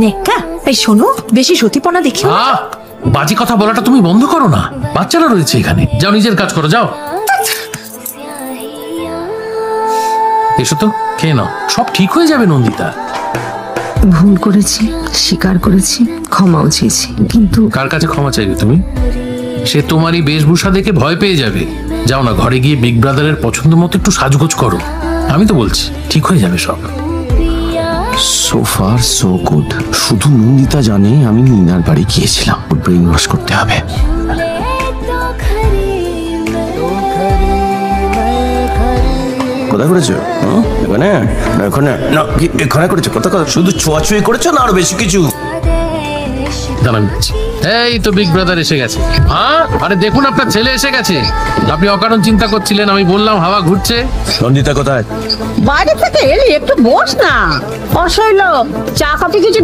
নেকা, এই শোনো, বেশি সতীপনা দেখিও না। বাজে কথা বলাটা তুমি বন্ধ করো না, বাচ্চারা রয়েছে এখানে। যাও নিজের কাজ করো, যাও। এসো তো, খেয়ে নাও, সব ঠিক হয়ে যাবে নন্দিতা। ভুল করেছি, স্বীকার করেছি, ক্ষমাও চেয়েছি, কিন্তু কার কাছে ক্ষমা চাইবে তুমি? সে তোমারই বেশভূষা দেখে ভয় পেয়ে যাবে। যাও না, ঘরে গিয়ে বিগ ব্রাদারের পছন্দ মতো একটু সাজগোজ করো। আমি তো বলছি ঠিক হয়ে যাবে সব। So far so good. শুধু নন্দিতা জানে আমি নিনার বাড়ি গিয়েছিলাম। ব্রেইন ওয়াশ করতে হবে। কোথায় করেছো? এখানে? এখানে না, এখানে করেছো? কোথায় কথা? শুধু ছোঁয়াছুঁই করেছো না আরো বেশি কিছু? দাঁড়ান, এই তো বিগ ব্রাদার এসে গেছে। হ্যাঁ, আরে দেখুন আপনার ছেলে এসে গেছে। আপনি অকারণ চিন্তা করছিলেন, আমি বললাম হাওয়া ঘুরছে। নন্দিতা কোথায়? বাইরে থেকে এলি, একটু বস না। অসহ্য, চা কফি কিছু